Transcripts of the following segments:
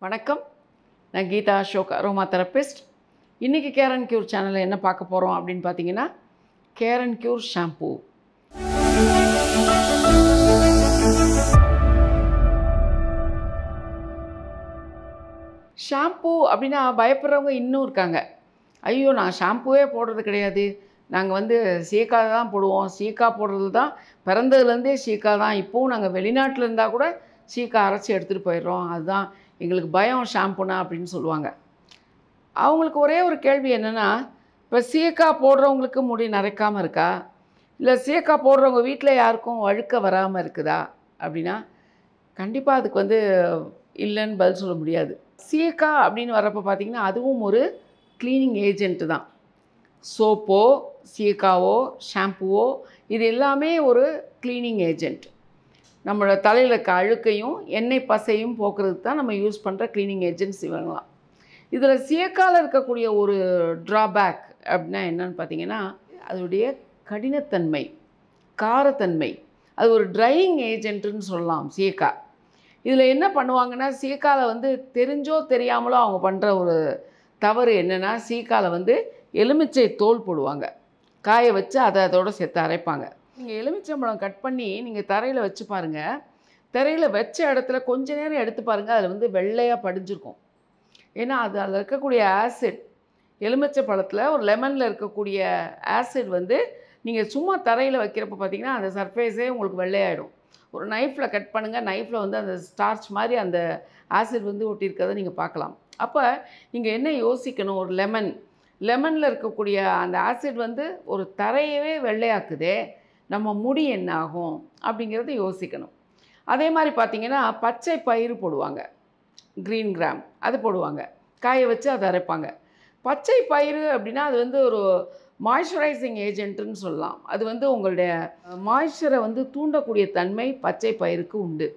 வணக்கம். நான் Geetha Ashok, aroma therapist. இன்றைக்கி கேர் அண்ட் க்யூர் சேனலில் என்ன பார்க்க போகிறோம் அப்படின்னு பார்த்தீங்கன்னா, care and cure shampoo. Shampoo அப்படின்னா பயப்படுறவங்க இன்னும் இருக்காங்க. ஐயோ, நான் ஷாம்பூவே போடுறது கிடையாது, நாங்கள் சீக்கா தான் போடுவோம், சீக்கா போடுறது தான் பிறந்ததுலேருந்தே சீக்கா தான், இப்போவும் நாங்கள் வெளிநாட்டில் இருந்தால் கூட சீக்கா அரைச்சி எடுத்துகிட்டு போயிடுறோம், அதுதான் எங்களுக்கு பயம் ஷாம்புனா அப்படின்னு சொல்லுவாங்க. அவங்களுக்கு ஒரே ஒரு கேள்வி என்னென்னா, இப்போ சீக்கா போடுறவங்களுக்கு முடி நரைக்காமல் இருக்கா, இல்லை சீக்கா போடுறவங்க வீட்டில் யாருக்கும் வழுக்க வராமல் இருக்குதா அப்படின்னா, கண்டிப்பாக அதுக்கு இல்லைன்னு பதில் சொல்ல முடியாது. சீக்கா அப்படின்னு வர்றப்போ பார்த்திங்கன்னா, அதுவும் ஒரு க்ளீனிங் ஏஜென்ட்டு தான். சோப்போ சீக்காவோ ஷாம்புவோ இது எல்லாமே ஒரு க்ளீனிங் ஏஜென்ட். நம்மளோட தலையில் இருக்க அழுக்கையும் எண்ணெய் பசையும் போக்குறதுக்கு தான் நம்ம யூஸ் பண்ணுற க்ளீனிங் ஏஜென்ட்ஸ் இவங்களாம். இதில் சீக்காவில் இருக்கக்கூடிய ஒரு ட்ராபேக் அப்படின்னா என்னன்னு பார்த்தீங்கன்னா, அதோடைய கடினத்தன்மை, காரத்தன்மை. அது ஒரு ட்ரையிங் ஏஜென்ட்டுன்னு சொல்லலாம் சீக்கா. இதில் என்ன பண்ணுவாங்கன்னா, சீக்காவில் தெரிஞ்சோ தெரியாமலோ அவங்க பண்ணுற ஒரு தவறு என்னென்னா, சீக்காவில் எலுமிச்சை தோல் போடுவாங்க, காய வச்சு அதை அதோடு சேர்த்து அரைப்பாங்க. நீங்கள் எலுமிச்சம்பழம் கட் பண்ணி நீங்கள் தரையில் வச்சு பாருங்கள், தரையில் வச்ச இடத்துல கொஞ்ச நேரம் எடுத்து பாருங்கள், அதில் வெள்ளையாக படிஞ்சிருக்கும். ஏன்னா அதில் இருக்கக்கூடிய ஆசிட், எலுமிச்சை பழத்தில் ஒரு லெமனில் இருக்கக்கூடிய ஆசிட் நீங்கள் சும்மா தரையில் வைக்கிறப்ப பார்த்திங்கன்னா அந்த சர்ஃபேஸே உங்களுக்கு வெள்ளையாகிடும். ஒரு நைஃப்பில் கட் பண்ணுங்கள், நைஃப்பில் அந்த ஸ்டார்ச் மாதிரி அந்த ஆசிட் ஒட்டியிருக்கிறத நீங்கள் பார்க்கலாம். அப்போ நீங்கள் என்ன யோசிக்கணும், ஒரு லெமனில் இருக்கக்கூடிய அந்த ஆசிட் ஒரு தரையவே வெள்ளையாக்குதே, நம்ம முடி என்ன ஆகும் அப்படிங்கிறத யோசிக்கணும். அதே மாதிரி பார்த்திங்கன்னா, பச்சை பயிறு போடுவாங்க, க்ரீன் கிராம் அது போடுவாங்க, காய வச்சு அதை அரைப்பாங்க. பச்சை பயிறு அப்படின்னா அது ஒரு மாய்ஸ்சரைசிங் ஏஜென்ட்டுன்னு சொல்லலாம். அது உங்களுடைய மாய்ஸ்சரை தூண்டக்கூடிய தன்மை பச்சை பயிருக்கு உண்டு.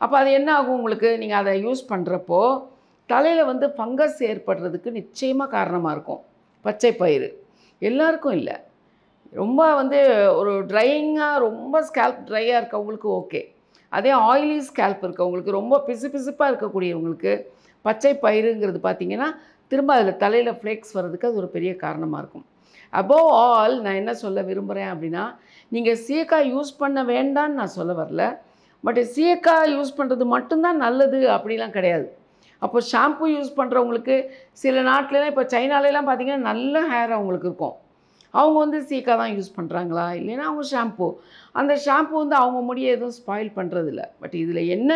அப்போ அது என்ன ஆகும் உங்களுக்கு, நீங்கள் அதை யூஸ் பண்ணுறப்போ தலையில் ஃபங்கஸ் ஏற்படுறதுக்கு நிச்சயமாக காரணமாக இருக்கும் பச்சை பயிறு. எல்லாருக்கும் இல்லை, ரொம்ப ஒரு ட்ரையிங்காக ரொம்ப ஸ்கேல்ப் ட்ரையாக இருக்கவங்களுக்கு ஓகே. அதே ஆயிலி ஸ்கேல்ப் இருக்கவங்களுக்கு, ரொம்ப பிசுப்பாக இருக்கக்கூடியவங்களுக்கு பச்சை பயிறுங்கிறது பார்த்திங்கன்னா திரும்ப அதில் தலையில் ஃப்ளேக்ஸ் வர்றதுக்கு அது ஒரு பெரிய காரணமாக இருக்கும். அபோவ் ஆல் நான் என்ன சொல்ல விரும்புகிறேன் அப்படின்னா, நீங்கள் சீக்கா யூஸ் பண்ண வேண்டான்னு நான் சொல்ல வரல, பட் சீக்கா யூஸ் பண்ணுறது மட்டும்தான் நல்லது அப்படிலாம் கிடையாது. அப்போ ஷாம்பு யூஸ் பண்ணுறவங்களுக்கு சில நாட்டிலலாம், இப்போ சைனாலலாம் பார்த்திங்கன்னா நல்ல ஹேர் அவங்களுக்கு இருக்கும், அவங்க சீக்கா தான் யூஸ் பண்ணுறாங்களா, இல்லைன்னா அவங்க ஷாம்பு, அந்த ஷாம்பு அவங்க முடியை எதுவும் ஸ்பாயில் பண்ணுறதில்ல. பட் இதில் என்ன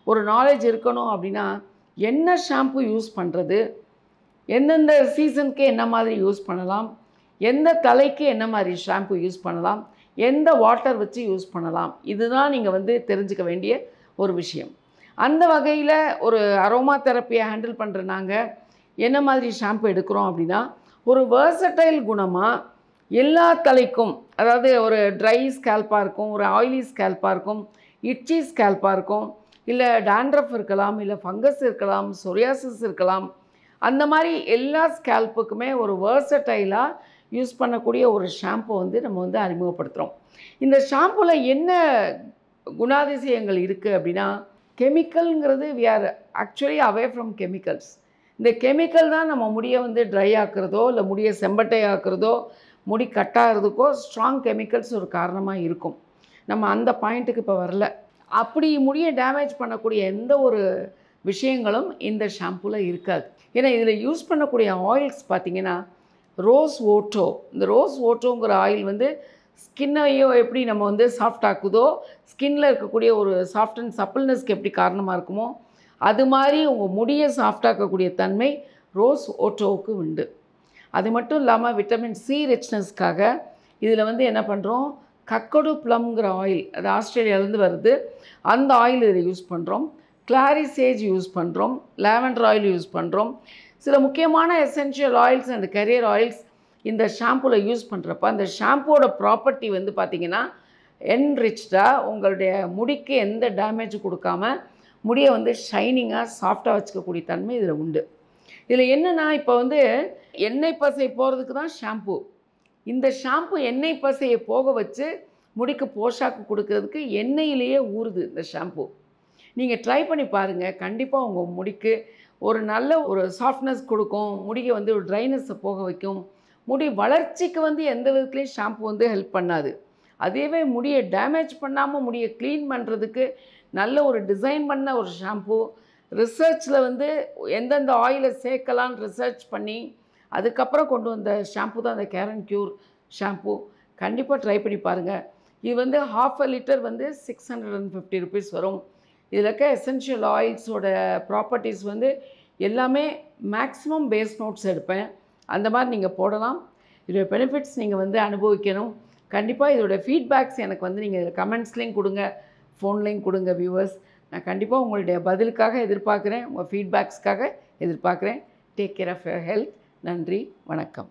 ஒரு நாலேஜ் இருக்கணும் அப்படின்னா, என்ன ஷாம்பு யூஸ் பண்ணுறது, எந்தெந்த சீசனுக்கு என்ன மாதிரி யூஸ் பண்ணலாம், எந்த தலைக்கு என்ன மாதிரி ஷாம்பு யூஸ் பண்ணலாம், எந்த வாட்டர் வச்சு யூஸ் பண்ணலாம், இதுதான் நீங்கள் தெரிஞ்சுக்க வேண்டிய ஒரு விஷயம். அந்த வகையில் ஒரு அரோமா தெரப்பியை ஹேண்டில் பண்ணுற நாங்கள் என்ன மாதிரி ஷாம்பு எடுக்கிறோம் அப்படின்னா, ஒரு வேர்சடைல் குணமாக எல்லா தலைக்கும், அதாவது ஒரு ட்ரை ஸ்கேல்பாக இருக்கும், ஒரு ஆயிலி ஸ்கேல்பாக இருக்கும், இட்சி ஸ்கேல்பாக இருக்கும், இல்லை டாண்ட்ரஃப் இருக்கலாம், இல்லை ஃபங்கஸ் இருக்கலாம், சொரியாசிஸ் இருக்கலாம், அந்த மாதிரி எல்லா ஸ்கேல்ப்புக்குமே ஒரு வேர்சடைலாக யூஸ் பண்ணக்கூடிய ஒரு ஷாம்பு நம்ம அறிமுகப்படுத்துகிறோம். இந்த ஷாம்புவில் என்ன குணாதிசயங்கள் இருக்குது அப்படின்னா, கெமிக்கல்ங்கிறது we are actually away from chemicals. இந்த கெமிக்கல் தான் நம்ம முடியை ட்ரை ஆக்குறதோ, இல்லை முடியை செம்பட்டை ஆக்குறதோ, முடி கட்டாகிறதுக்கோ ஸ்ட்ராங் கெமிக்கல்ஸ் ஒரு காரணமாக இருக்கும். நம்ம அந்த பாயிண்ட்டுக்கு இப்போ வரல. அப்படி முடியை டேமேஜ் பண்ணக்கூடிய எந்த ஒரு விஷயங்களும் இந்த ஷாம்புவில் இருக்காது. ஏன்னா இதில் யூஸ் பண்ணக்கூடிய ஆயில்ஸ் பார்த்திங்கன்னா, ரோஸ் ஓட்டோ, இந்த ரோஸ் ஓட்டோங்கிற ஆயில் ஸ்கின்னையோ எப்படி நம்ம சாஃப்ட் ஆக்குதோ, ஸ்கின்னில் இருக்கக்கூடிய ஒரு சாஃப்ட் அண்ட் சப்பிள்னஸ்க்கு எப்படி காரணமாக இருக்குமோ, அது மாதிரி உங்கள் முடியை சாஃப்டாக்கக்கூடிய தன்மை ரோஸ் ஓட்டோவுக்கு உண்டு. அது மட்டும் இல்லாமல் விட்டமின் சி ரிச்னஸ்க்காக இதில் என்ன பண்ணுறோம், கக்கடு ப்ளம்ங்கிற ஆயில், அது ஆஸ்திரேலியாவிலேருந்து வருது, அந்த ஆயில் இதில் யூஸ் பண்ணுறோம். கிளாரி சேஜ் யூஸ் பண்ணுறோம், லாவெண்டர் ஆயில் யூஸ் பண்ணுறோம். சில முக்கியமான essential oils and career oils இந்த ஷாம்புவில் யூஸ் பண்ணுறப்ப அந்த ஷாம்புவோட ப்ராப்பர்ட்டி பார்த்திங்கன்னா என்ரிச்டாக உங்களுடைய முடிக்கு எந்த டேமேஜ் கொடுக்காம முடியை ஷைனிங்காக சாஃப்டாக வச்சுக்கக்கூடிய தன்மை இதில் உண்டு. இதில் என்னென்னா, இப்போ எண்ணெய் பசை போகிறதுக்கு தான் ஷாம்பு. இந்த ஷாம்பு எண்ணெய் பசையை போக வச்சு முடிக்கு போஷாக்கு கொடுக்கறதுக்கு எண்ணெயிலேயே ஊறுது இந்த ஷாம்பு. நீங்கள் ட்ரை பண்ணி பாருங்கள். கண்டிப்பாக உங்கள் முடிக்கு ஒரு நல்ல ஒரு சாஃப்ட்னஸ் கொடுக்கும். முடியை வந்து ஒரு ட்ரைனஸை போக வைக்கும். முடி வளர்ச்சிக்கு வந்து எந்த விதத்துலேயும் ஷாம்பு வந்து ஹெல்ப் பண்ணாது. அதேவே முடியை டேமேஜ் பண்ணாமல் முடியை க்ளீன் பண்ணுறதுக்கு நல்ல ஒரு டிசைன் பண்ண ஒரு ஷாம்பு. ரிசர்ச்சில் வந்து எந்தெந்த ஆயிலை சேர்க்கலான்னு ரிசர்ச் பண்ணி அதுக்கப்புறம் கொண்டு வந்த ஷாம்பு தான் அந்த கேரன் க்யூர் ஷாம்பு. கண்டிப்பாக ட்ரை பண்ணி பாருங்கள். இது வந்து 1/2 லிட்டர் வந்து 650 ருபீஸ் வரும். இதில் இருக்க எசென்ஷியல் ஆயில்ஸோட ப்ராப்பர்ட்டிஸ் வந்து எல்லாமே மேக்ஸிமம் பேஸ் நோட்ஸ் எடுப்பேன். அந்த மாதிரி நீங்கள் போடலாம். இதோட பெனிஃபிட்ஸ் நீங்கள் வந்து அனுபவிக்கணும். கண்டிப்பாக இதோட ஃபீட்பேக்ஸ் எனக்கு வந்து நீங்கள் கமெண்ட்ஸ்லேயும் கொடுங்க, ஃபோன்லேயும் கொடுங்க வியூவர்ஸ். நான் கண்டிப்பாக உங்களுடைய பதிலுக்காக எதிர்பார்க்குறேன், உங்கள் ஃபீட்பேக்ஸ்க்காக எதிர்பார்க்குறேன். Take care of your health. நன்றி, வணக்கம்.